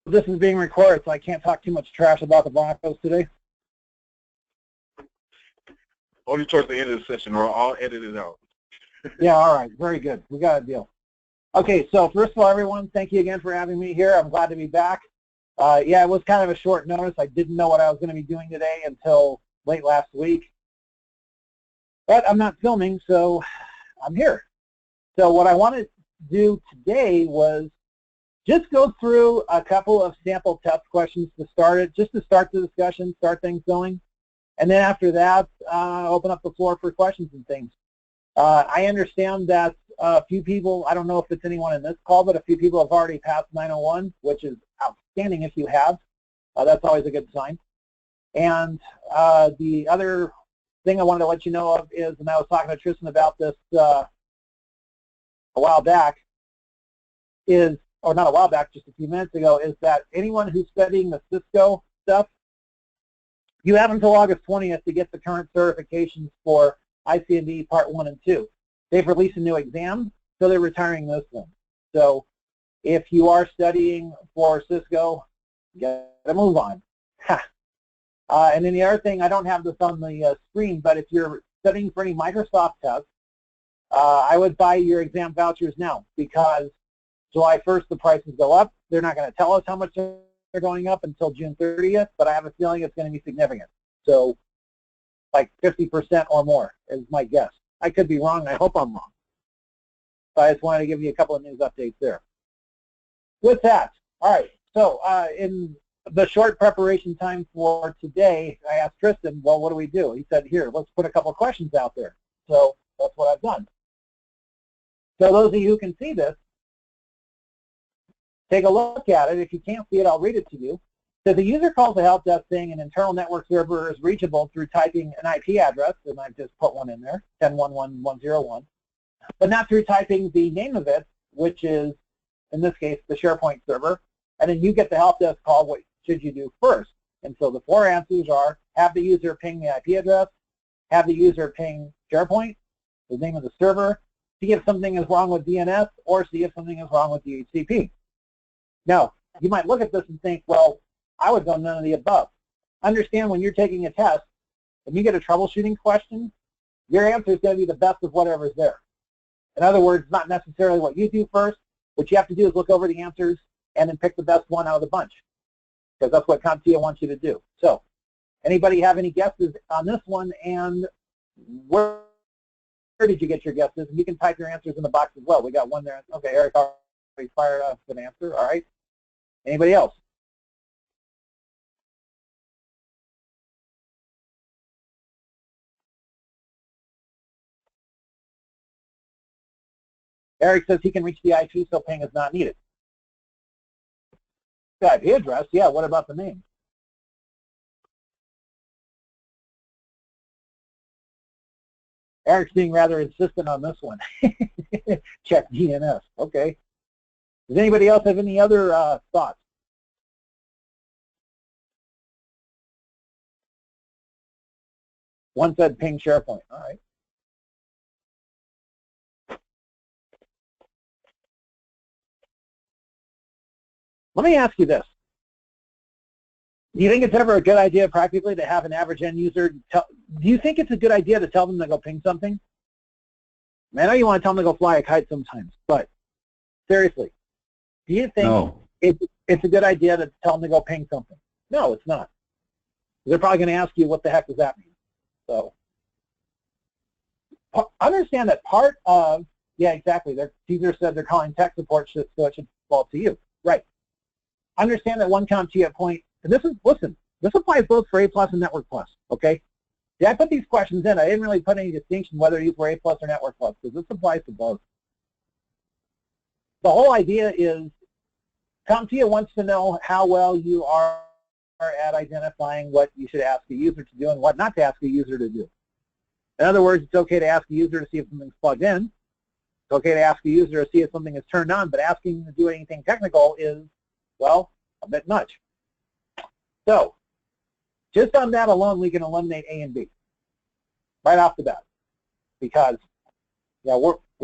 This is being recorded, so I can't talk too much trash about the Broncos today. Only towards the end of the session, or I'll edit it out. Yeah, all right. Very good. We got a deal. Okay, so first of all, everyone, thank you again for having me here. I'm glad to be back. Yeah, it was kind of a short notice. I didn't know what I was going to be doing today until late last week. But I'm not filming, so I'm here. So what I wanted to do today was just go through a couple of sample test questions to start it, just to start the discussion, start things going. And then after that, open up the floor for questions and things. I understand that a few people, I don't know if it's anyone in this call, but a few people have already passed 901, which is outstanding if you have. That's always a good sign. And the other thing I wanted to let you know of is, and I was talking to Tristan about this a while back, is, or not a while back, just a few minutes ago, is that anyone who's studying the Cisco stuff, you have until August 20th to get the current certifications for IC&D Part 1 and 2. They've released a new exam, so they're retiring this one. So if you are studying for Cisco, get a move on. And then the other thing, I don't have this on the screen, but if you're studying for any Microsoft tests, I would buy your exam vouchers now, because July 1st the prices go up. They're not going to tell us how much they're going up until June 30th, but I have a feeling it's going to be significant. So like 50% or more is my guess. I could be wrong. I hope I'm wrong. So I just wanted to give you a couple of news updates there. With that, all right, so in the short preparation time for today, I asked Tristan, well, what do we do? He said, here, let's put a couple of questions out there. So that's what I've done. So those of you who can see this, take a look at it. If you can't see it, I'll read it to you. So the user calls the help desk saying an internal network server is reachable through typing an IP address, and I've just put one in there, 10.1.1.1.0.1, but not through typing the name of it, which is, in this case, the SharePoint server. And then you get the help desk call, what should you do first? And so the four answers are, have the user ping the IP address, have the user ping SharePoint, the name of the server, see if something is wrong with DNS, or see if something is wrong with DHCP. Now, you might look at this and think, well, I would go none of the above. Understand when you're taking a test, when you get a troubleshooting question, your answer is going to be the best of whatever's there. In other words, not necessarily what you do first. What you have to do is look over the answers and then pick the best one out of the bunch, because that's what CompTIA wants you to do. So, anybody have any guesses on this one, and where did you get your guesses? And you can type your answers in the box as well. We got one there. Okay, Eric already fired off an answer. All right. Anybody else? Eric says he can reach the IP, so ping is not needed. The IP address, yeah, what about the name? Eric's being rather insistent on this one. Check DNS, okay. Does anybody else have any other thoughts? One said ping SharePoint, all right. Let me ask you this. Do you think it's ever a good idea practically to have an average end user do you think it's a good idea to tell them to go ping something? I know you want to tell them to go fly a kite sometimes, but seriously, do you think it's a good idea to tell them to go ping something? No, it's not. They're probably going to ask you, what the heck does that mean? So understand that part of, yeah, exactly. Caesar said they're calling tech support, so it should fall to you. Right. Understand that one CompTIA point, and this is, listen, this applies both for A+ and Network+, okay? Yeah, I put these questions in. I didn't really put any distinction whether these were A+ or Network+, because this applies to both. The whole idea is CompTIA wants to know how well you are at identifying what you should ask a user to do and what not to ask a user to do. In other words, it's okay to ask a user to see if something's plugged in. It's okay to ask a user to see if something is turned on, but asking them to do anything technical is, well, a bit much. So, just on that alone, we can eliminate A and B right off the bat, because we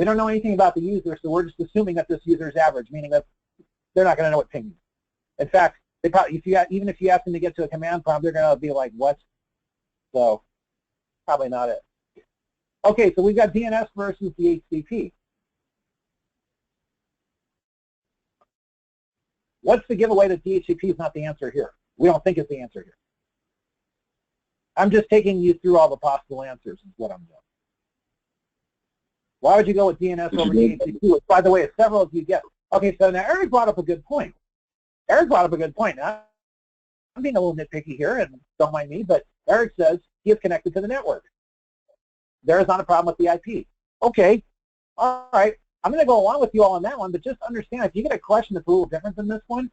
don't know anything about the user, so we're just assuming that this user is average, meaning that they're not going to know what ping is. In fact, they probably, even if you ask them to get to a command prompt, they're going to be like, what? So probably not it. Okay, so we've got DNS versus DHCP. What's the giveaway that DHCP is not the answer here? We don't think it's the answer here. I'm just taking you through all the possible answers is what I'm doing. Why would you go with DNS over DHCP? Which, by the way, several of you get. Okay, so now Eric brought up a good point. Eric brought up a good point. Now, I'm being a little nitpicky here, and don't mind me, but Eric says he is connected to the network. There is not a problem with the IP. Okay, all right. I'm going to go along with you all on that one, but just understand, if you get a question that's a little different than this one,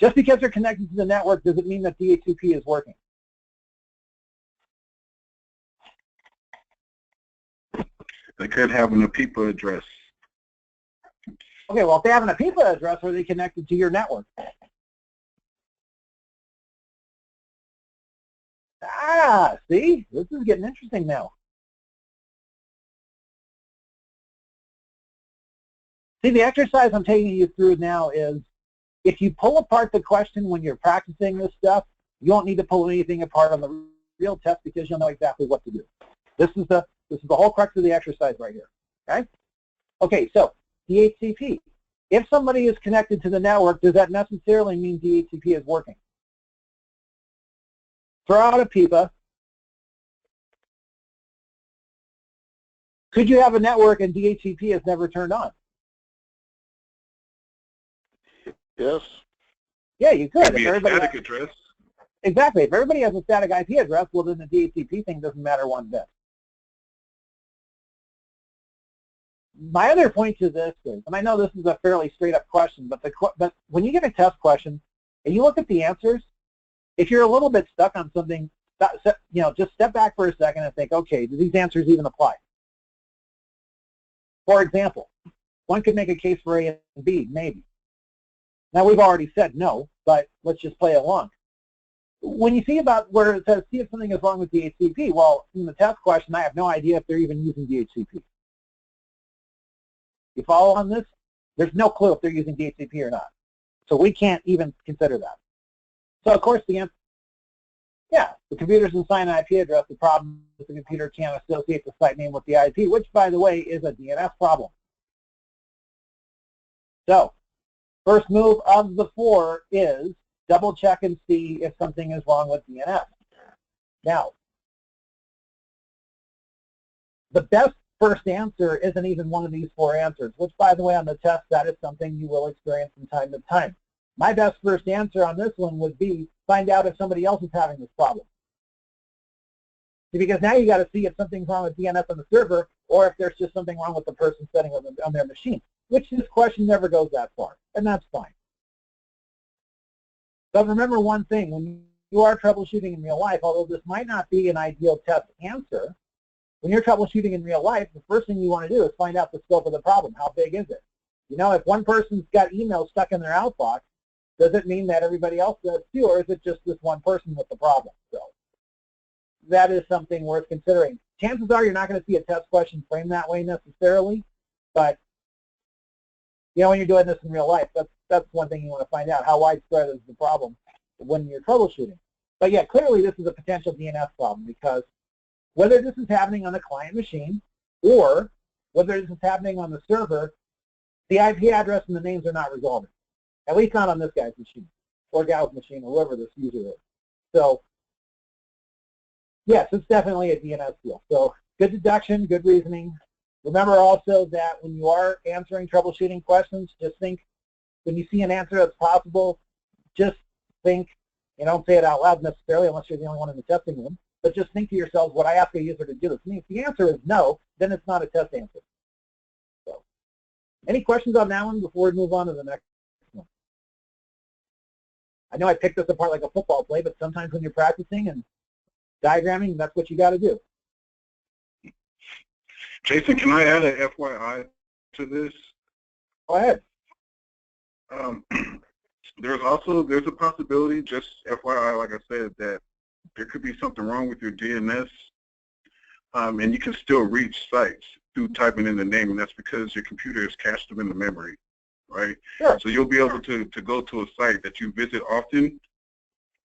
just because you're connected to the network doesn't mean that DHCP is working. They could have an APIPA address. Okay, well, if they have an APIPA address, are they connected to your network? Ah, see? This is getting interesting now. See, the exercise I'm taking you through now is, if you pull apart the question when you're practicing this stuff, you won't need to pull anything apart on the real test because you'll know exactly what to do. This is the whole crux of the exercise right here, okay? Okay, so DHCP. If somebody is connected to the network, does that necessarily mean DHCP is working? Throw out a PIPA. Could you have a network and DHCP is never turned on? Yes. Yeah, you could. Maybe a static address. Exactly. If everybody has a static IP address, well, then the DHCP thing doesn't matter one bit. My other point to this is, and I know this is a fairly straight-up question, but when you get a test question and you look at the answers, if you're a little bit stuck on something, just step back for a second and think, okay, do these answers even apply? For example, one could make a case for A and B, maybe. Now, we've already said no, but let's just play along. When you see about where it says, see if something is wrong with DHCP, well, in the test question, I have no idea if they're even using DHCP. You follow on this? There's no clue if they're using DHCP or not. So we can't even consider that. So, of course, the answer, yeah, the computer's assign an IP address. The problem is the computer can't associate the site name with the IP, which, by the way, is a DNS problem. So, first move of the 4 is double check and see if something is wrong with DNS. Now, the best first answer isn't even one of these 4 answers, which, by the way, on the test, that is something you will experience from time to time. My best first answer on this one would be find out if somebody else is having this problem. Because now you got to see if something's wrong with DNS on the server or if there's just something wrong with the person setting up on their machine, which this question never goes that far, and that's fine. But remember one thing, when you are troubleshooting in real life, although this might not be an ideal test answer, when you're troubleshooting in real life, the first thing you want to do is find out the scope of the problem. How big is it? You know, if one person's got emails stuck in their outbox, does it mean that everybody else does too, or is it just this one person with the problem? So that is something worth considering. Chances are you're not going to see a test question framed that way necessarily, but you know, when you're doing this in real life, that's one thing you want to find out. How widespread is the problem when you're troubleshooting? But yeah, clearly this is a potential DNS problem, because whether this is happening on the client machine or whether this is happening on the server, the IP address and the names are not resolving. At least not on this guy's machine or gal's machine or whoever this user is. So yes, it's definitely a DNS deal. So good deduction, good reasoning. Remember also that when you are answering troubleshooting questions, just think, when you see an answer that's possible, just think, you don't say it out loud necessarily unless you're the only one in the testing room, but just think to yourselves, would I ask a user to do this? If the answer is no, then it's not a test answer. So, any questions on that one before we move on to the next one? I know I picked this apart like a football play, but sometimes when you're practicing and diagramming, that's what you got to do. Jason, can I add an FYI to this? Go ahead. There's a possibility, just FYI, like I said, that there could be something wrong with your DNS, and you can still reach sites through typing in the name, and that's because your computer has cached them in the memory. right? Sure. So you'll be able to go to a site that you visit often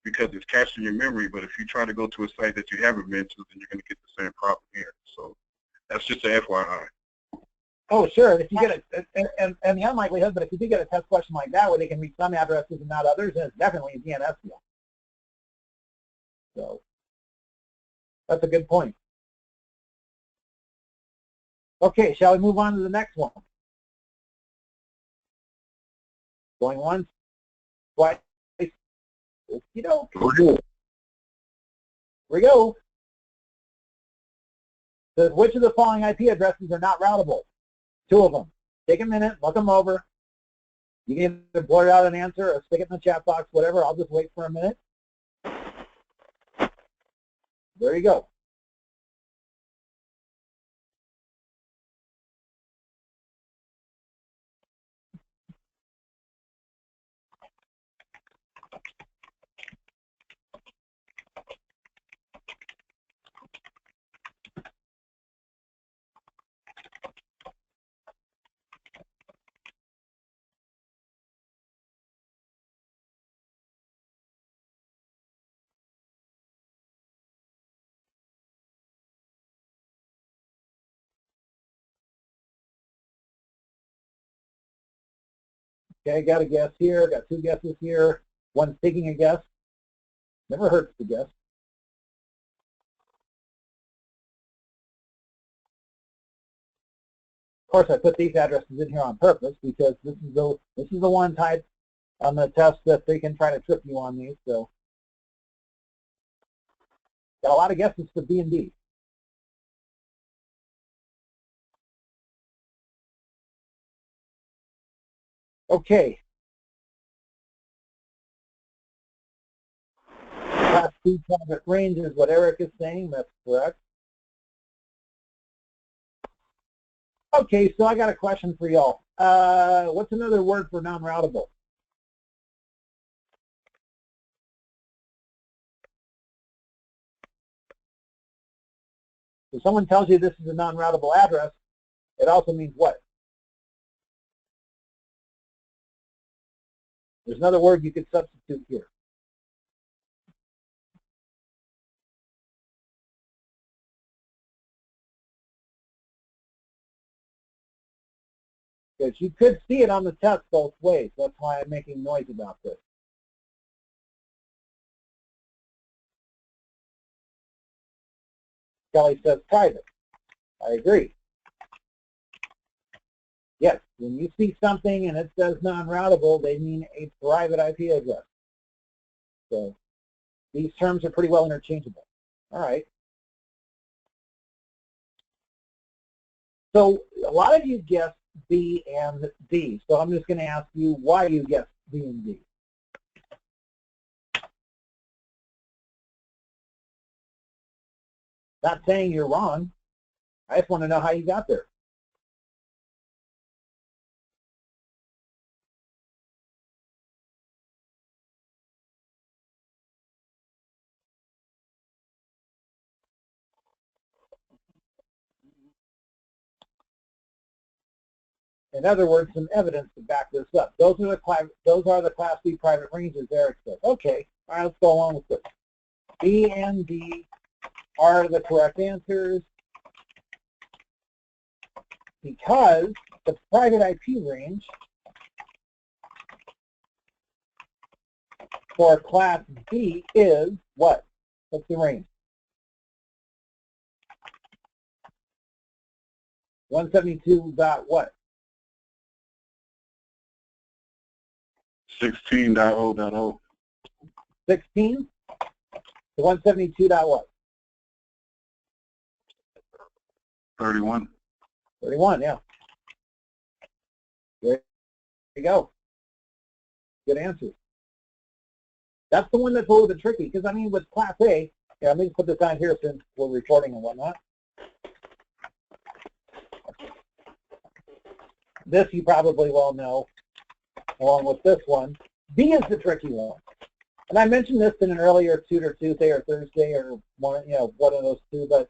because it's cached in your memory, but if you try to go to a site that you haven't been to, then you're going to get the same problem here. So that's just an FYI. Oh, sure. If you get and the unlikelihood, but if you do get a test question like that where they can read some addresses and not others, then it's definitely a DNS deal. So that's a good point. Okay, shall we move on to the next one? Going once, twice, okey-doke. Here we go. Says, which of the following IP addresses are not routable? 2 of them. Take a minute, look them over. You can either blurt out an answer or stick it in the chat box, whatever. I'll just wait for a minute. There you go. Okay, got a guess here, got 2 guesses here. One's taking a guess. Never hurts to guess. Of course, I put these addresses in here on purpose because this is the one type on the test that they can try to trip you on these. So, got a lot of guesses for B and D. Okay. Class 2 private range is what Eric is saying. That's correct. Okay, so I got a question for y'all. What's another word for non-routable? If someone tells you this is a non-routable address, it also means what? There's another word you could substitute here. Because you could see it on the test both ways. That's why I'm making noise about this. Kelly says private. I agree. Yes, when you see something and it says non-routable, they mean a private IP address. So these terms are pretty well interchangeable. All right. So a lot of you guessed B and D. So I'm just going to ask you why you guessed B and D. Not saying you're wrong. I just want to know how you got there. In other words, some evidence to back this up. Those are the Class B private ranges Eric said. Okay, all right, let's go along with this. B and D are the correct answers because the private IP range for Class B is what? What's the range? 172 dot what? 16.0.0. 16? The 172 dot what? 31. 31, yeah. There you go. Good answer. That's the one that's a little bit tricky because, I mean, with Class A, yeah, let me put this down here since we're recording and whatnot. This you probably well know, along with this one. B is the tricky one. And I mentioned this in an earlier Tutor Tuesday or Thursday or one of those two, but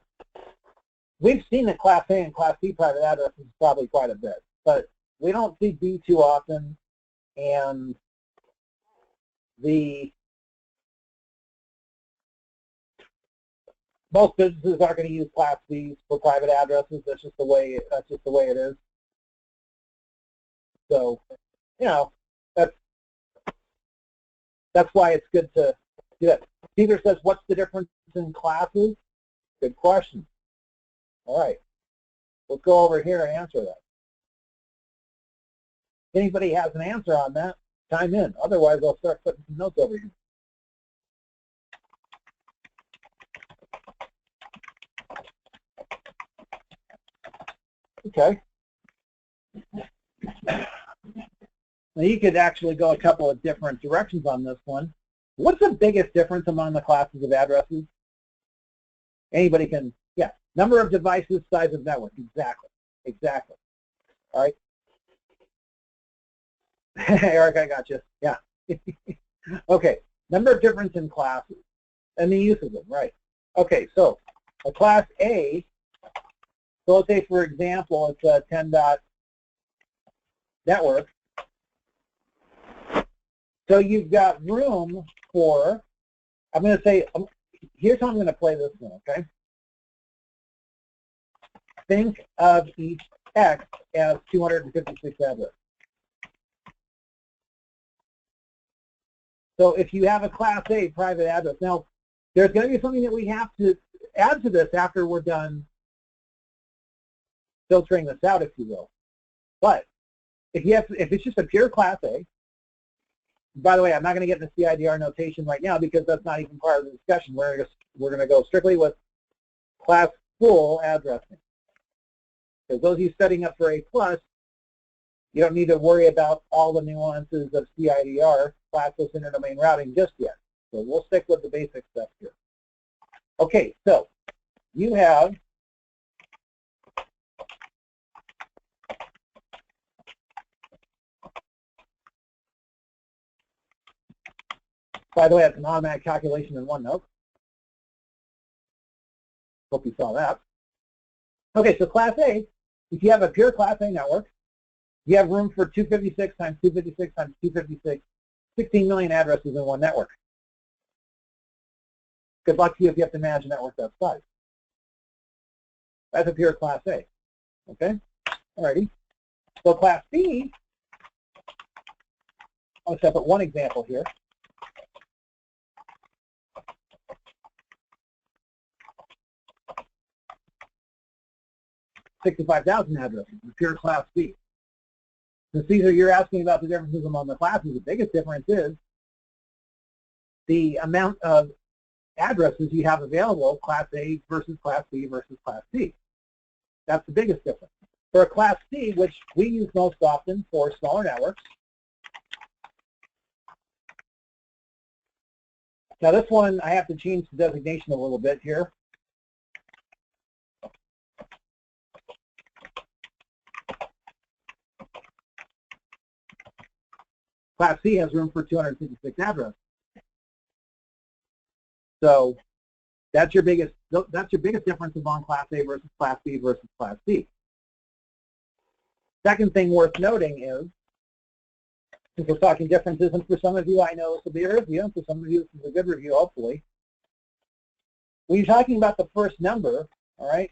we've seen that Class A and Class B private addresses probably quite a bit. But we don't see B too often, and most businesses aren't going to use Class Bs for private addresses. That's just the way it is. So, you know, that's why it's good to do it. Peter says, what's the difference in classes? Good question. All right, let's go over here and answer that. Anybody has an answer on that, chime in. Otherwise, I'll start putting some notes over here. Okay. Now you could actually go a couple of different directions on this one. What's the biggest difference among the classes of addresses? Anybody can, yeah. Number of devices, size of network. Exactly. Exactly. All right. Eric, I got you. Yeah. Okay. Number of difference in classes and the use of them. Right. Okay. So a class A. So let's say, for example, it's a 10 dot network. So you've got room for, I'm going to say, here's how I'm going to play this one, okay? Think of each X as 256 addresses. So if you have a Class A private address, now there's going to be something that we have to add to this after we're done filtering this out, if you will. But if it's just a pure Class A, by the way, I'm not going to get into CIDR notation right now because that's not even part of the discussion. We're going to go strictly with class full addressing. Because those of you studying up for A+, you don't need to worry about all the nuances of CIDR, classless interdomain routing, just yet. So we'll stick with the basic stuff here. Okay, so you have by the way, it's an automatic calculation in OneNote. Hope you saw that. Okay, so Class A, if you have a pure Class A network, you have room for 256 times 256 times 256, 16 million addresses in one network. Good luck to you if you have to manage a network that size. That's a pure Class A. Okay? Alrighty. So Class B, I'll just put one example here. 65,000 addresses, the pure Class B. Since Caesar, you're asking about the differences among the classes, the biggest difference is the amount of addresses you have available, Class A versus Class B versus Class C. That's the biggest difference. For a Class C, which we use most often for smaller networks, now this one I have to change the designation a little bit here. Class C has room for 256 addresses. So that's your biggest difference among Class A versus Class B versus Class C. Second thing worth noting is, since we're talking differences, and for some of you I know this will be a review, and for some of you this is a good review, hopefully. When you're talking about the first number, all right,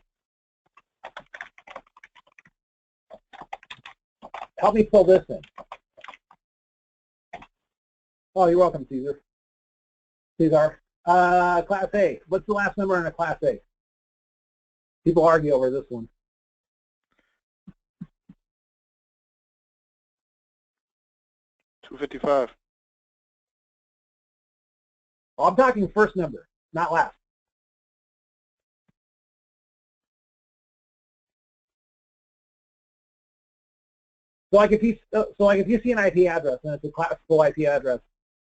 help me fill this in. Oh, you're welcome, Caesar. Class A. What's the last number in a Class A? People argue over this one. $255. Well, I'm talking first number, not last. So like if you see an IP address and it's a classical IP address,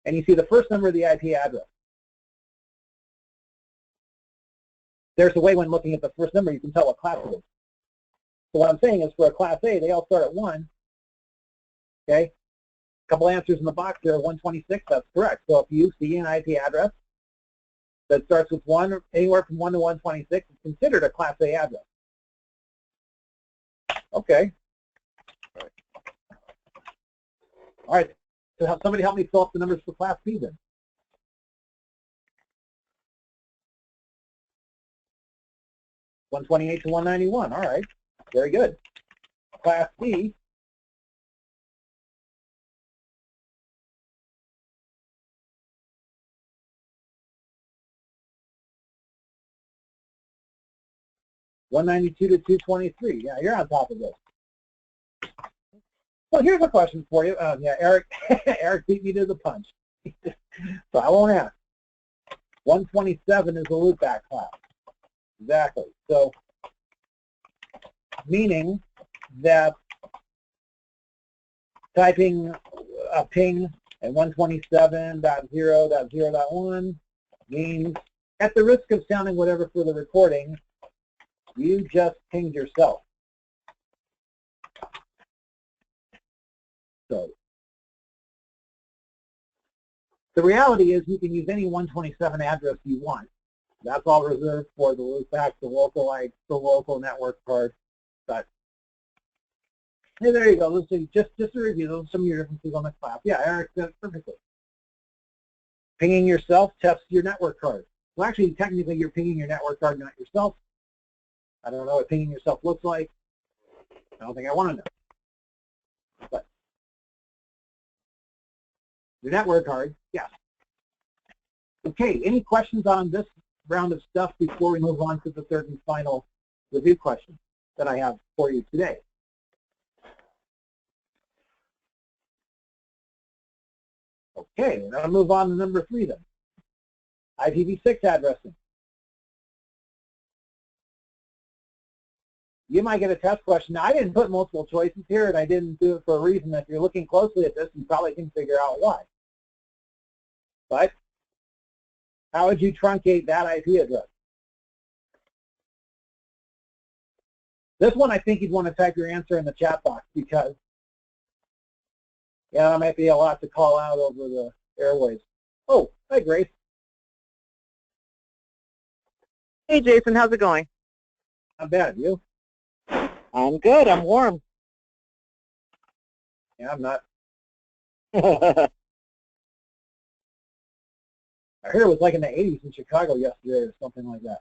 and you see the first number of the IP address, there's a way when looking at the first number you can tell what class it is. So what I'm saying is for a Class A, they all start at 1. Okay, a couple answers in the box there. 126, that's correct. So if you see an IP address that starts with 1, anywhere from 1 to 126, it's considered a Class A address. Okay. All right, so somebody help me fill up the numbers for Class B then. $128 to $191. All right, very good. Class B. $192 to $223. Yeah, you're on top of this. Well, here's a question for you. Yeah, Eric, Eric beat me to the punch, so I won't ask. 127 is a loopback class. Exactly. So, meaning that typing a ping at 127.0.0.1 means, at the risk of sounding whatever for the recording, you just pinged yourself. So the reality is you can use any 127 address you want. That's all reserved for the loopback, the local network card. But hey, there you go. Let's see. Just to review, those are some of your differences on the class. Yeah, Eric said it perfectly. Pinging yourself tests your network card. Well, actually, technically, you're pinging your network card, not yourself. I don't know what pinging yourself looks like. I don't think I want to know. But your network card, yes. Okay, any questions on this round of stuff before we move on to the third and final review question that I have for you today? Okay, we're going to move on to number 3 then. IPv6 addressing. You might get a test question. Now, I didn't put multiple choices here, and I didn't do it for a reason. If you're looking closely at this, you probably can figure out why. But how would you truncate that IP address? This one, I think you'd want to type your answer in the chat box because, yeah, there might be a lot to call out over the airwaves. Oh, hi, Grace. Hey, Jason, how's it going? Not bad. You? I'm good. I'm warm. Yeah, I'm not. I heard it was like in the 80s in Chicago yesterday or something like that.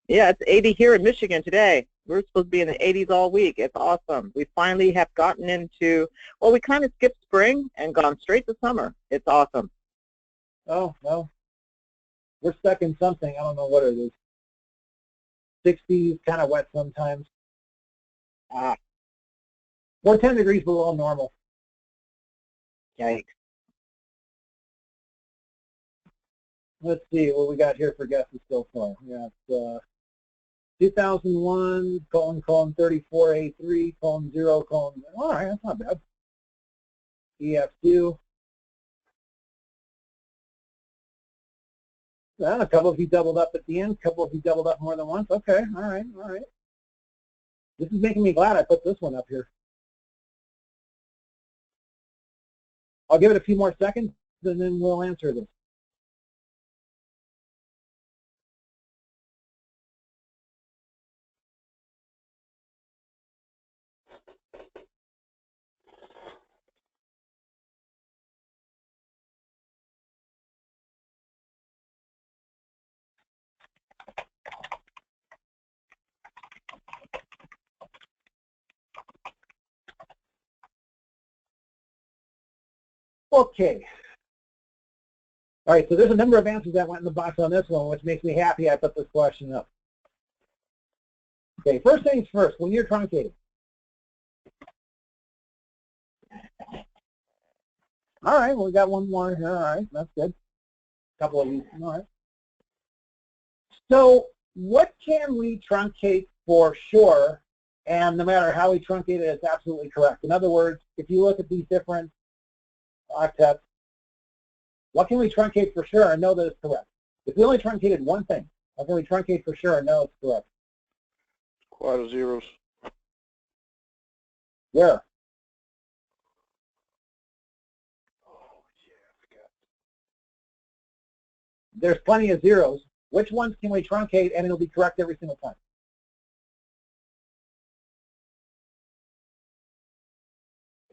Yeah, it's 80 here in Michigan today. We're supposed to be in the 80s all week. It's awesome. We finally have gotten into, well, we kind of skipped spring and gone straight to summer. It's awesome. Oh, well, we're stuck in something. I don't know what it is. 60s, kind of wet sometimes. We're 10 degrees below normal. Yikes. Let's see what we got here for guesses so far. We got 2001, colon 34A3, colon 0, colon, all right, that's not bad. EF2. Well, a couple of you doubled up at the end, a couple of you doubled up more than once. Okay, all right, all right. This is making me glad I put this one up here. I'll give it a few more seconds, and then we'll answer this. Okay. All right, so there's a number of answers that went in the box on this one, which makes me happy I put this question up. Okay, first things first, when you're truncating. All right, well, we got one more here. All right, that's good. A couple of these. All right. So what can we truncate for sure? And no matter how we truncate it, it's absolutely correct. In other words, if you look at these different octets, what can we truncate for sure and know that it's correct? If we only truncated one thing, what can we truncate for sure and know it's correct? Quad of zeros. Where? There's plenty of zeros. Which ones can we truncate and it'll be correct every single time?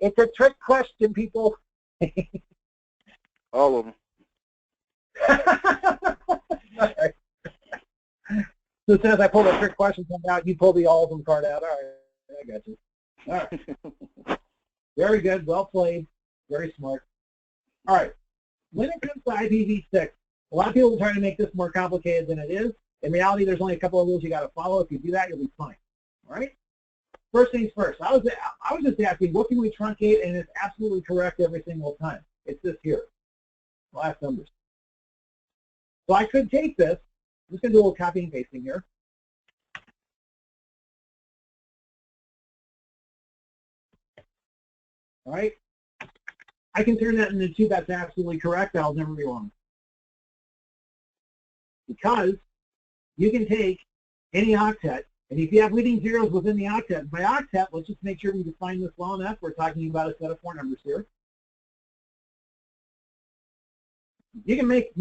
It's a trick question, people. All of them. Right. So as soon as I pull the trick question out, you pull the all of them card out. All right, I got you. All right. Very good. Well played. Very smart. All right. When it comes to IPv6, a lot of people try to make this more complicated than it is. In reality, there's only a couple of rules you got to follow. If you do that, you'll be fine. All right. First things first. I was just asking, what can we truncate? And it's absolutely correct every single time. It's this here. Last numbers. So I could take this. I'm just going to do a little copy and pasting here. All right. I can turn that into 2. That's absolutely correct. I'll never be wrong. Because you can take any octet, and if you have leading zeros within the octet, by octet, let's just make sure we define this well enough. We're talking about a set of 4 numbers here. You can make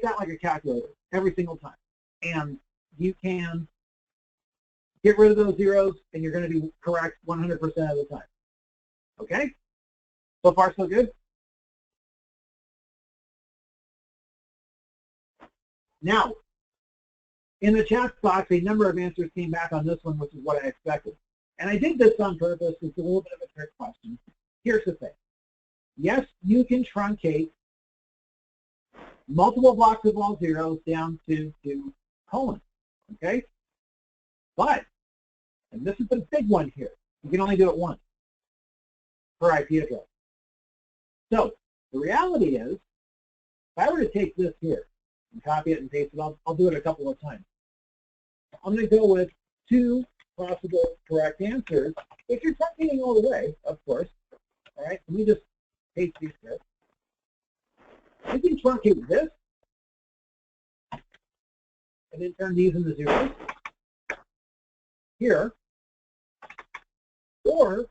that like a calculator every single time, and you can get rid of those zeros, and you're going to be correct 100% of the time. Okay? So far, so good? Now, in the chat box, a number of answers came back on this one, which is what I expected. And I did this on purpose. It's a little bit of a trick question. Here's the thing. Yes, you can truncate multiple blocks of all zeros down to 2 colons, okay? But, and this is the big one here, you can only do it once per IP address. So, the reality is, if I were to take this here and copy it and paste it, I'll do it a couple of times. I'm going to go with 2 possible correct answers, if you're truncating all the way, of course. All right, let me just paste these here. You can truncate this and then turn these into zeros here, or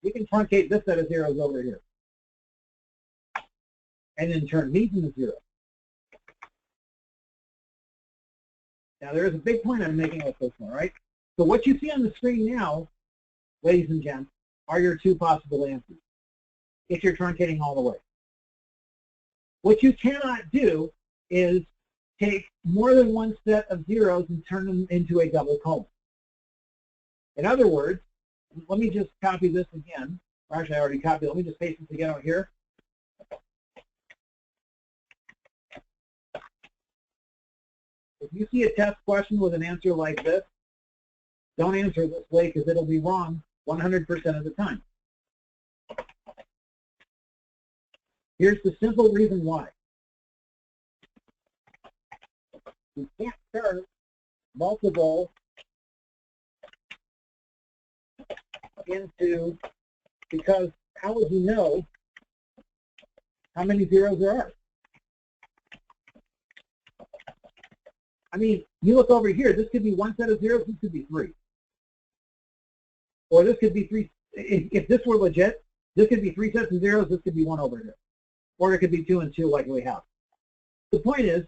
you can truncate this set of zeros over here and then turn these into zeros. Now there is a big point I'm making with this one, right? So what you see on the screen now, ladies and gents, are your 2 possible answers if you're truncating all the way. What you cannot do is take more than one set of zeros and turn them into a double colon. In other words, let me just copy this again. Or actually, I already copied it. Let me just paste this again out here. If you see a test question with an answer like this, don't answer this way because it'll be wrong 100% of the time. Here's the simple reason why. You can't turn multiple into, because how would you know how many zeros there are? I mean, you look over here, this could be 1 set of zeros, this could be 3. Or this could be 3, if this were legit, this could be 3 sets of zeros, this could be 1 over here. Or it could be 2 and 2 like we have. The point is,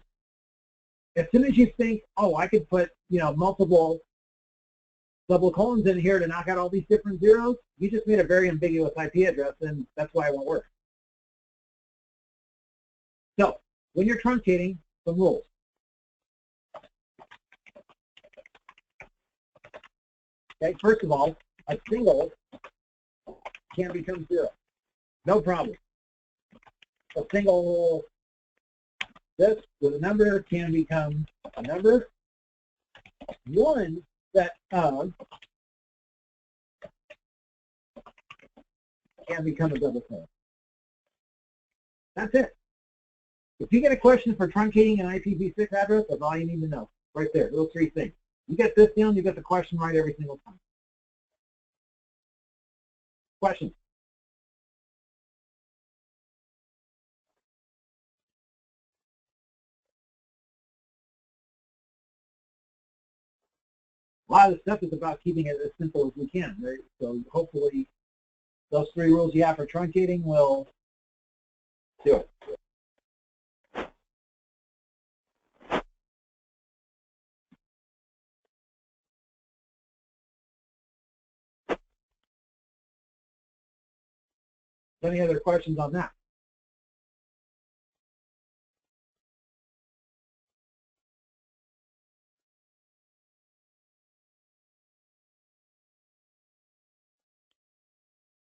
as soon as you think, oh, I could put, multiple double colons in here to knock out all these different zeros, you just made a very ambiguous IP address, and that's why it won't work. So, when you're truncating, some rules. Okay, first of all, a single can become 0. No problem. A single, this with a number can become a number. One set of can become a double colon. That's it. If you get a question for truncating an IPv6 address, that's all you need to know. Right there, those 3 things. You get this down, you get the question right every single time. Questions? A lot of the stuff is about keeping it as simple as we can, right? So hopefully those 3 rules you have for truncating will do it. Any other questions on that?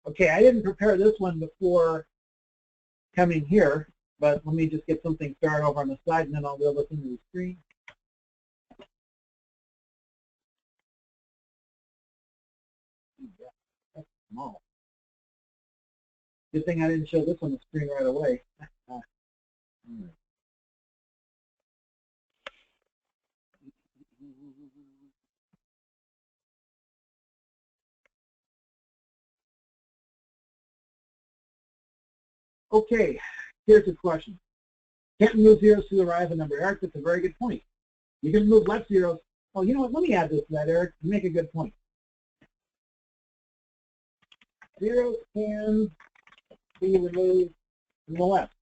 Okay, I didn't prepare this one before coming here, but let me just get something started over on the side, and then I'll go listen to the screen. That's small. Good thing I didn't show this on the screen right away. Okay, here's the question. Can't move zeros to arrive at a number. Eric, that's a very good point. You can move left zeros. Oh, you know what? Let me add this to that, Eric. You make a good point. Zeros can be removed from the left,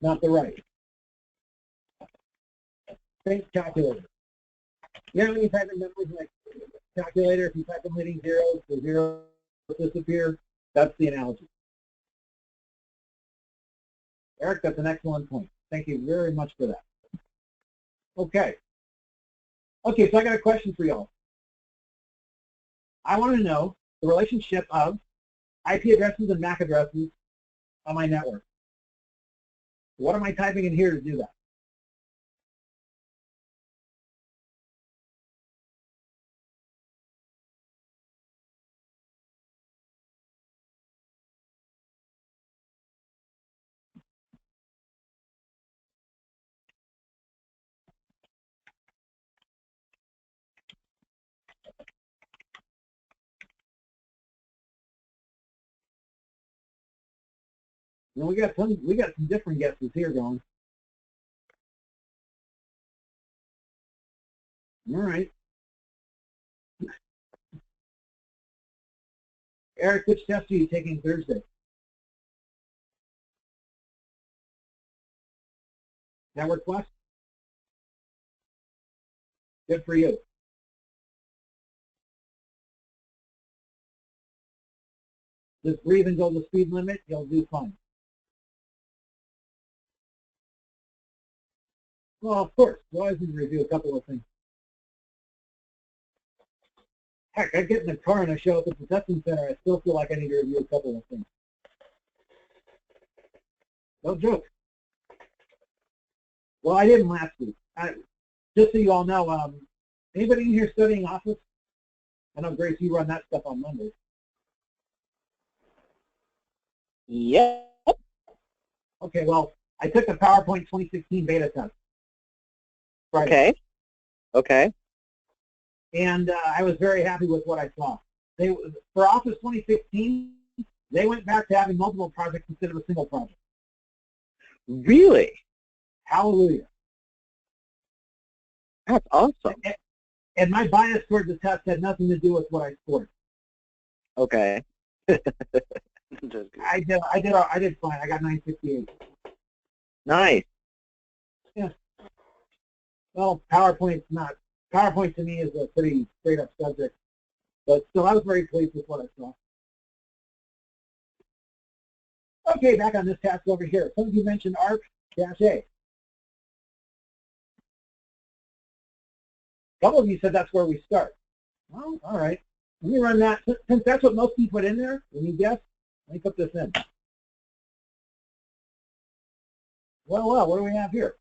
not the right. Think calculator. You know when you type in numbers in a calculator, if you type in leading zeros, the zeros disappear. That's the analogy. Eric, that's an excellent point. Thank you very much for that. Okay. Okay, so I got a question for y'all. I want to know the relationship of IP addresses and MAC addresses on my network. What am I typing in here to do that? Well, we got some different guesses here going. All right. Eric, which test are you taking Thursday? Network Plus? Good for you. Just breathe and go the speed limit, you'll do fine. Well, of course, we always need to review a couple of things. Heck, I get in the car and I show up at the testing center, I still feel like I need to review a couple of things. No joke. Well, I didn't last week. Just so you all know, anybody in here studying Office? I know, Grace, you run that stuff on Mondays. Yep. Okay, well, I took the PowerPoint 2016 beta test Friday. Okay. Okay. And I was very happy with what I saw. For Office 2016, they went back to having multiple projects instead of a single project. Really? Hallelujah. That's awesome. And my bias towards the test had nothing to do with what I scored. Okay. I did fine. I got 958. Nice. Yeah. Well, PowerPoint to me is a pretty straight up subject, but still, I was very pleased with what I saw. Okay, back on this task over here. Some of you mentioned ARC-A. A couple of you said that's where we start. Well, all right. Let me run that. Since that's what most people put in there, let me guess. Let me put this in. Well, what do we have here?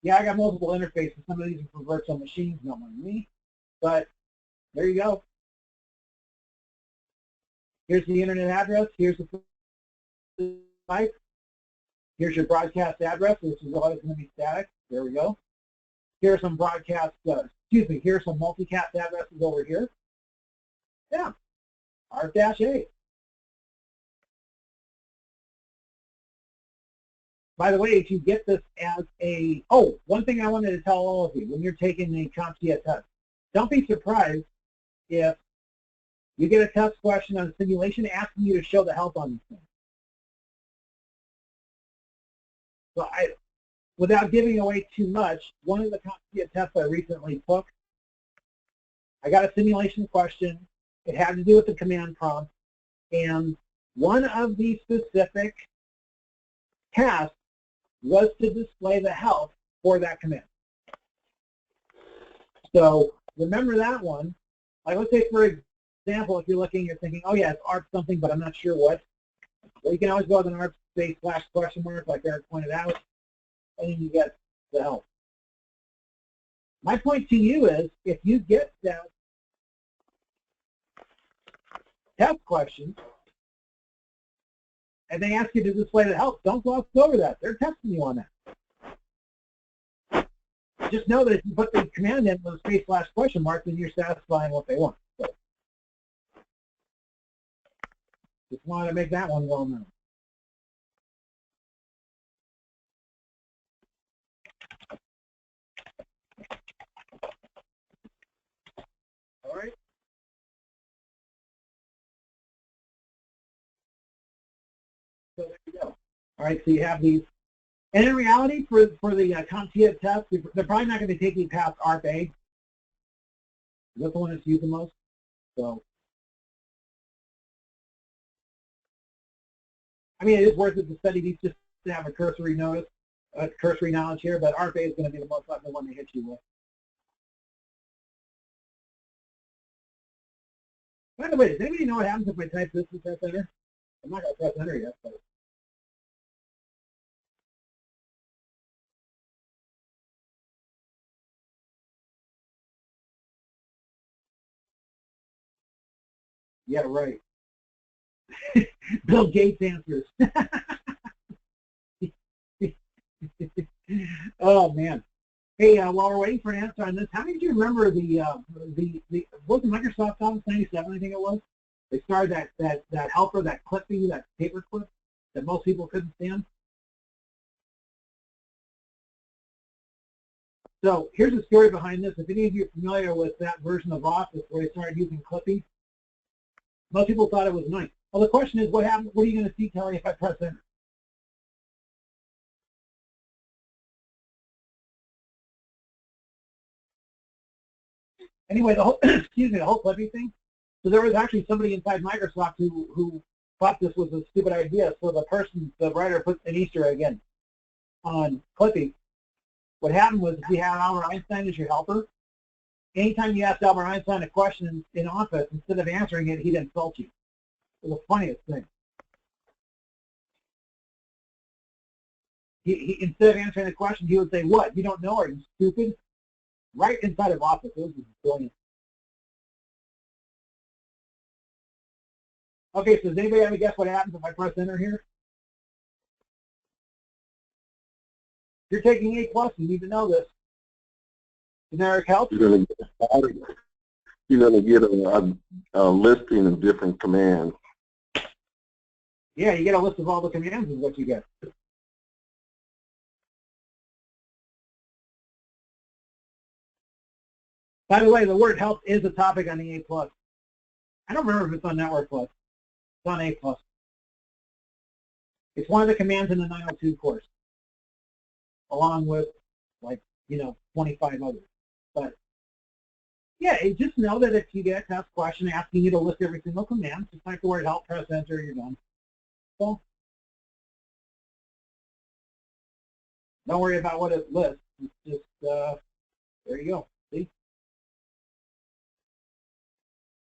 Yeah, I got multiple interfaces. Some of these are for virtual machines, not mind me. But there you go. Here's the internet address. Here's the site. Here's your broadcast address, which is always going to be static. There we go. Here's some broadcast, here's some multicast addresses over here. Yeah, ARC-A. By the way, if you get this as a, one thing I wanted to tell all of you, when you're taking the CompTIA test, don't be surprised if you get a test question on a simulation asking you to show the help on these things. So without giving away too much, one of the CompTIA tests I recently took, I got a simulation question. It had to do with the command prompt, and one of the specific tasks was to display the help for that command. So remember that one. Like, let's say, for example, if you're looking, you're thinking, oh yeah, it's ARP something, but I'm not sure what. Well, you can always go with an ARP space / question mark, like Eric pointed out, and then you get the help. My point to you is, if you get that test question and they ask you to display the help, don't gloss over that. They're testing you on that. Just know that if you put the command in with a space / question mark, then you're satisfying what they want. So, just wanted to make that one well known. All right. So there you go. All right, so you have these. And in reality, for the CompTIA test, they're probably not going to take you past ARP A. That's the one that's used the most. So, I mean, it is worth it to study these just to have a cursory knowledge here, but ARP A is going to be the most likely one to hit you with. By the way, does anybody know what happens if I type this to press enter? I'm not going to press enter yet, but. Yeah, right. Bill Gates answers. Oh man. Hey, while we're waiting for an answer on this, how many of you remember the was it Microsoft Office 97? I think it was. They started that helper, that clipping, that paper clip that most people couldn't stand. So here's the story behind this. If any of you are familiar with that version of Office where they started using clipping, most people thought it was nice. Well, the question is, what happened? What are you going to see, Kelly, if I press enter? Anyway, the whole excuse me, the whole clipping thing. So there was actually somebody inside Microsoft who thought this was a stupid idea. So the writer put an Easter egg in on clipping. What happened was, if you had Albert Einstein as your helper, anytime you asked Albert Einstein a question in Office, instead of answering it, he'd insult you. It was the funniest thing. He instead of answering the question, he would say, "What? You don't know? Are you stupid?" Right inside of Office. It was brilliant. Okay, so does anybody have a guess what happens if I press enter here? If you're taking A+, you need to know this. Generic help. You're going to get a listing of different commands. Yeah, you get a list of all the commands is what you get. By the way, the word help is a topic on the A+. I don't remember if it's on Network Plus. It's on A+. It's one of the commands in the 902 course, along with, like, 25 others. But yeah, just know that if you get a test question asking you to list every single command, just type the word help, press enter, you're done. So don't worry about what it lists. It's just there you go. See?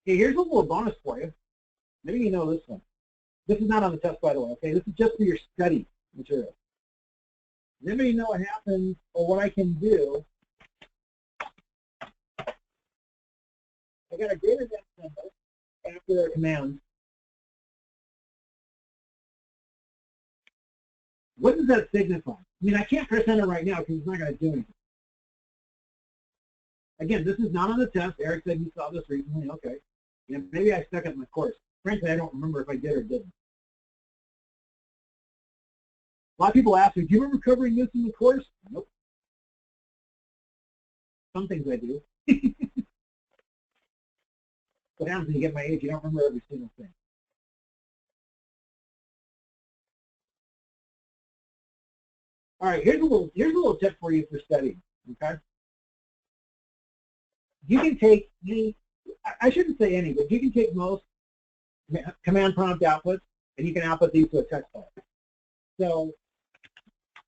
Okay, here's a little bonus for you. Maybe you know this one. This is not on the test, by the way. Okay, this is just for your study material. Does anybody know what happens or what I can do? I got a greater than symbol after their command. What does that signify? I mean, I can't press enter right now because it's not going to do anything. Again, this is not on the test. Eric said he saw this recently. Okay. Yeah, maybe I stuck it in my course. Frankly, I don't remember if I did or didn't. A lot of people ask me, do you remember covering this in the course? Nope. Some things I do. What happens when you get my age? You don't remember every single thing. All right, here's a little tip for you for studying. Okay. you can take any, I shouldn't say any, but you can take most command prompt outputs and you can output these to a text file. So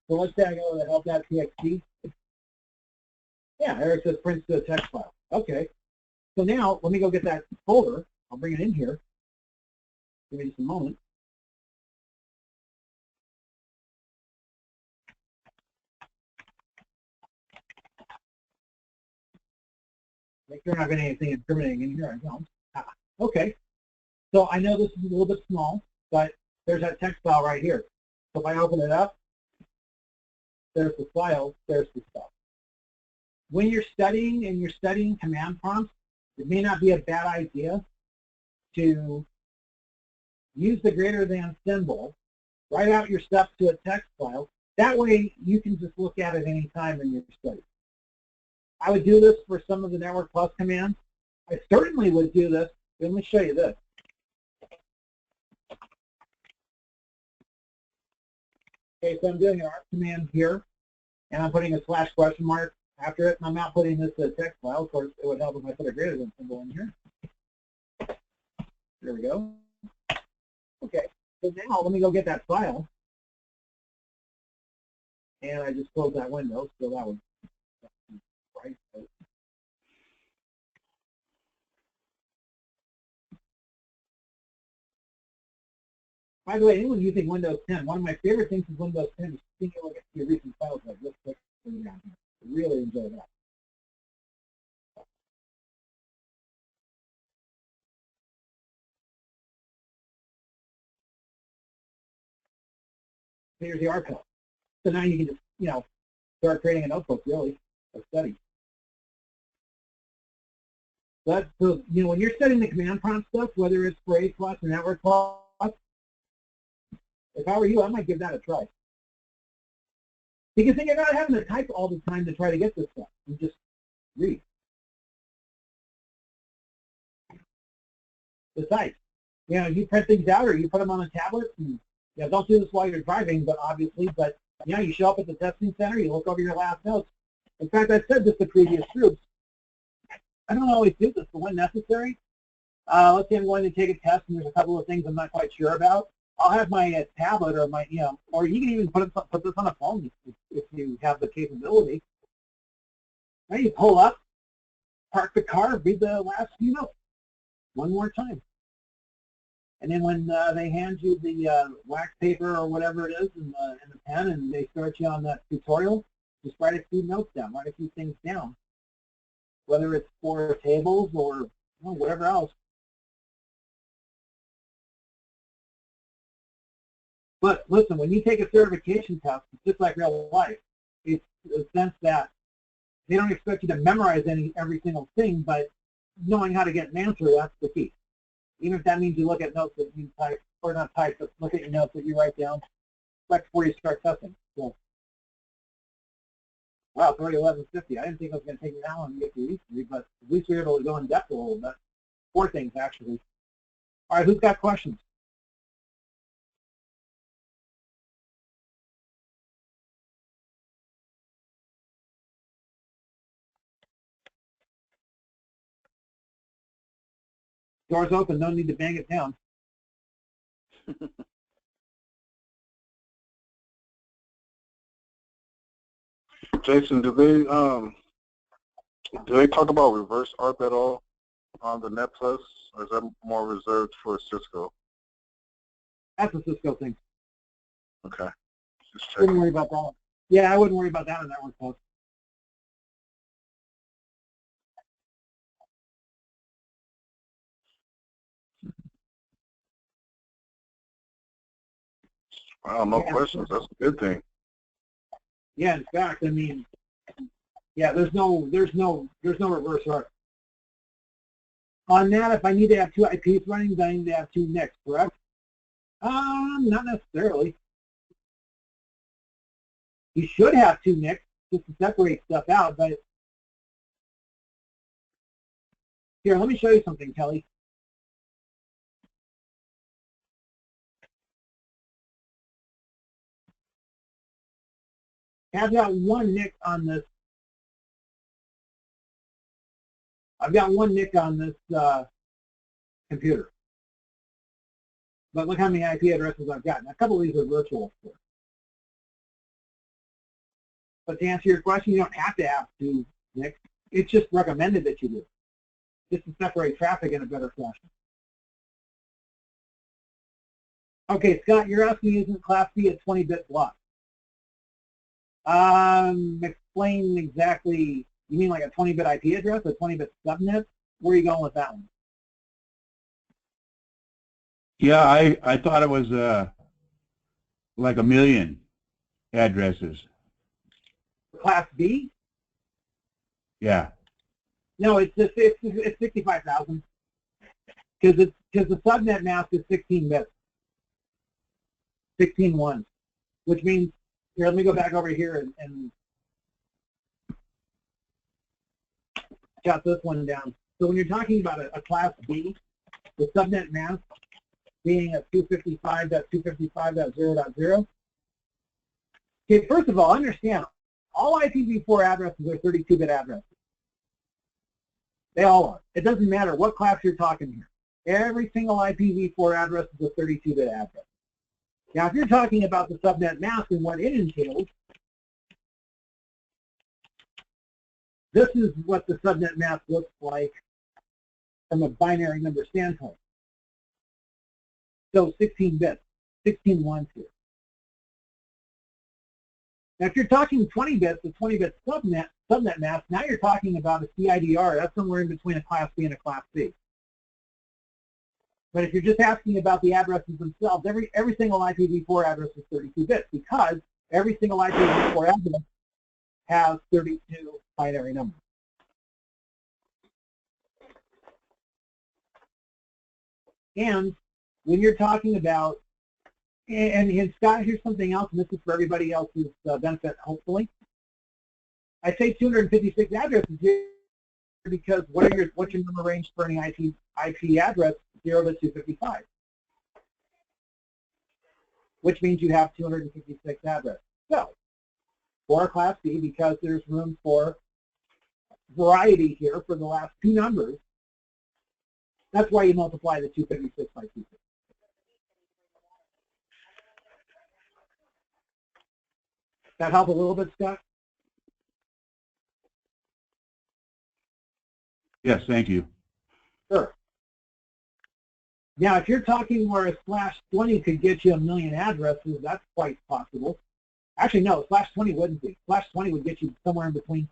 let's say I go to the help.txt. Yeah, there it says prints to a text file. Okay. So now let me go get that folder. I'll bring it in here. Give me just a moment. Make sure I'm not getting anything incriminating in here. I don't. Okay. So I know this is a little bit small, but there's that text file right here. So if I open it up, there's the file, there's the stuff. When you're studying and you're studying command prompts, it may not be a bad idea to use the greater than symbol, write out your stuff to a text file. That way you can just look at it any time in your study. I would do this for some of the Network Plus commands. I certainly would do this. Let me show you this. Okay, so I'm doing an ARC command here, and I'm putting a / question mark after it, and I'm not putting this to a text file. Of course, it would help if I put a greater than symbol in here. There we go. Okay, so now let me go get that file. And I just closed that window, so that was right. By the way, anyone using Windows 10, one of my favorite things with Windows 10 is being able to get your recent files like this. Down here. I really enjoy that. Here's the archive. So now you can just, start creating a notebook, really, of study. But, so, when you're studying the command prompt stuff, whether it's for A+ or Network Plus, if I were you, I might give that a try. Because then you're not having to type all the time to try to get this stuff. You just read. Besides, you print things out or you put them on a tablet. And, don't do this while you're driving, but obviously, you show up at the testing center, you look over your last notes. In fact, I've said this to previous groups. I don't always do this, but when necessary, let's say I'm going to take a test and there's a couple of things I'm not quite sure about. I'll have my tablet or my, or you can even put this on a phone if you have the capability. Now you pull up, park the car, read the last few notes one more time. And then when they hand you the wax paper or whatever it is and the pen and they start you on that tutorial, just write a few notes down, write a few things down. Whether it's for tables or whatever else. But listen, when you take a certification test, it's just like real life. It's a sense that they don't expect you to memorize every single thing, but knowing how to get an answer, that's the key. Even if that means you look at notes that you type, or not type, but look at your notes that you write down right before you start testing. So, wow, it's already 11:50. I didn't think it was going to take me that long to get through these three, but at least we were able to go in depth a little bit. 4 things, actually. All right, who's got questions? Door's open, no need to bang it down. Jason, do they talk about reverse ARP at all on the Net Plus, or is that more reserved for Cisco? That's a Cisco thing. Okay. Just checking. Wouldn't worry about that. Yeah, I wouldn't worry about that on that one, folks. Wow, no questions. That's a good thing. Yeah, in fact, I mean, yeah, there's no reverse ARP. On that, if I need to have 2 IPs running, then I need to have 2 NICs, correct? Not necessarily. You should have 2 NICs just to separate stuff out, but here, let me show you something, Kelly. Have that 1 NIC on this I've got one NIC on this computer. But look how many IP addresses I've got. And a couple of these are virtual. But to answer your question, you don't have to have 2 NICs. It's just recommended that you do, just to separate traffic in a better fashion. Okay, Scott, you're asking using Class B at 20-bit block. Explain exactly, you mean like a 20-bit IP address, a 20-bit subnet? Where are you going with that one? Yeah, I thought it was like 1 million addresses. Class B? Yeah. No, it's 65,000 because the subnet mask is 16 bits, 16 ones, which means here. Let me go back over here and jot this one down. So when you're talking about a Class B, the subnet mask being at 255.255.0.0. Okay, first of all, understand all IPv4 addresses are 32-bit addresses. They all are. It doesn't matter what class you're talking here. Every single IPv4 address is a 32-bit address. Now, if you're talking about the subnet mask and what it entails, this is what the subnet mask looks like from a binary number standpoint. So 16 bits, 16 ones here. Now, if you're talking 20 bits, a 20-bit subnet mask, now you're talking about a CIDR. That's somewhere in between a Class B and a Class C. But if you're just asking about the addresses themselves, every single IPv4 address is 32 bits because every single IPv4 address has 32 binary numbers. And when you're talking about, and Scott, here's something else, and this is for everybody else's benefit, hopefully. I say 256 addresses here because what's your number range for any IP address? 0 to 255, which means you have 256 addresses. So, for a Class B, because there's room for variety here for the last 2 numbers, that's why you multiply the 256 by 250. That help a little bit, Scott? Yes, thank you. Sure. Now, if you're talking where a /20 could get you 1 million addresses, that's quite possible. Actually, no, /20 wouldn't be. /20 would get you somewhere in between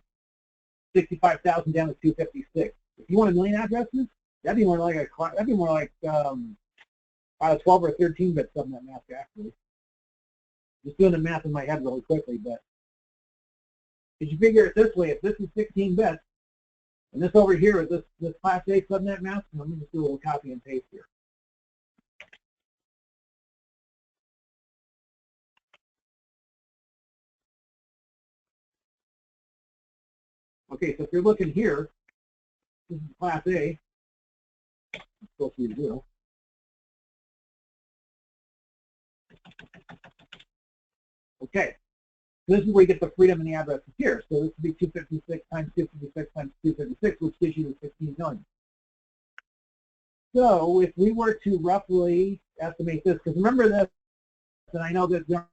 65,000 down to 256. If you want 1 million addresses, that'd be more like a 12 or 13-bit subnet mask, actually. Just doing the math in my head really quickly, but if you figure it this way, if this is 16 bits, and this over here is this Class A subnet mask, let me just do a little copy and paste here. Okay, so if you're looking here, this is Class A. It's supposed to be 0. Okay, this is where you get the freedom in the addresses here. So this would be 256 times 256 times 256, which gives you the 16 million. So if we were to roughly estimate this, because remember this, and I know that we don't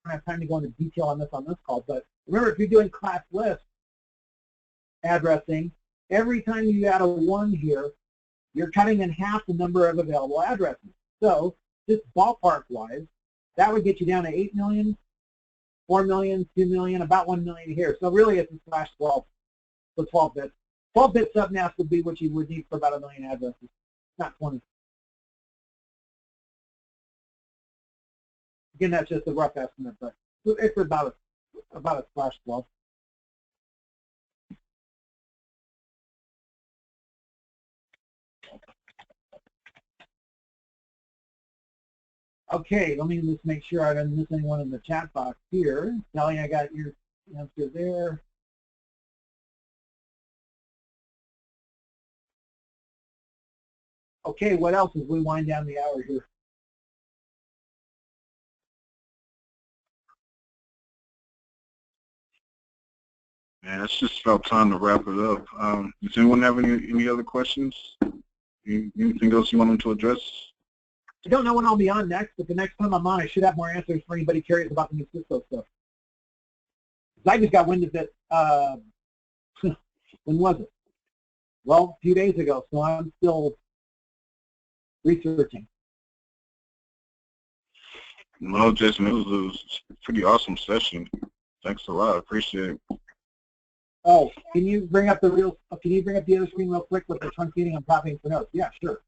have time to go into detail on this call, but remember if you're doing class list addressing, every time you add a 1 here, you're cutting in half the number of available addresses. So just ballpark-wise, that would get you down to 8 million, 4 million, 2 million, about 1 million here. So really it's a /12, so 12 bits. 12-bit submask would be what you would need for about 1 million addresses, not 20. Again, that's just a rough estimate, but it's about a /12. Okay, let me just make sure I didn't miss anyone in the chat box here. Sally, I got your answer there. Okay, what else as we wind down the hour here? And it's just about time to wrap it up. Does anyone have any other questions? Anything else you want them to address? I don't know when I'll be on next, but the next time I'm on, I should have more answers for anybody curious about the new Cisco stuff. I just got wind of it, when was it? Well, a few days ago, so I'm still researching. No, Jason, it was a pretty awesome session. Thanks a lot. I appreciate it. Oh, can you bring up the other screen real quick with the truncating and copying for notes? Yeah, sure.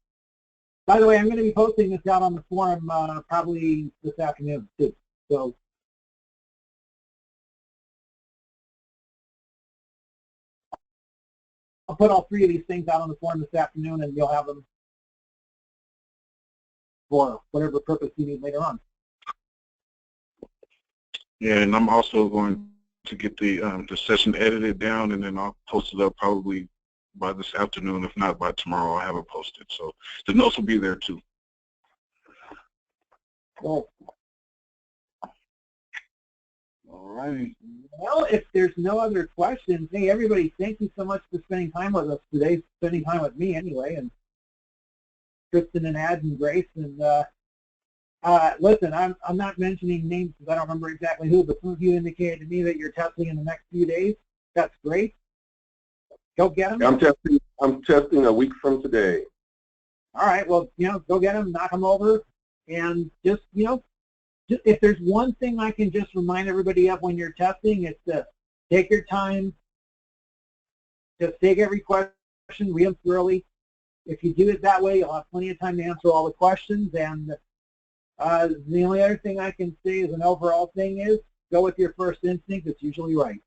By the way, I'm going to be posting this out on the forum probably this afternoon too. So I'll put all three of these things out on the forum this afternoon, and you'll have them for whatever purpose you need later on. Yeah, and I'm also going to get the session edited down, and then I'll post it up probably by this afternoon. If not by tomorrow, I'll have it posted. So the notes will be there too. Cool. All righty. Well, if there's no other questions, hey everybody, thank you so much for spending time with us today, spending time with me anyway, and Kristen and Ad and Grace. And listen, I'm not mentioning names because I don't remember exactly who, but some of you indicated to me that you're testing in the next few days. That's great. Go get them. I'm testing a week from today. All right. Well, go get them, knock them over, and just, if there's one thing I can just remind everybody of when you're testing, it's to take your time, just take every question, read them thoroughly. If you do it that way, you'll have plenty of time to answer all the questions. And the only other thing I can say as an overall thing is go with your first instinct. It's usually right.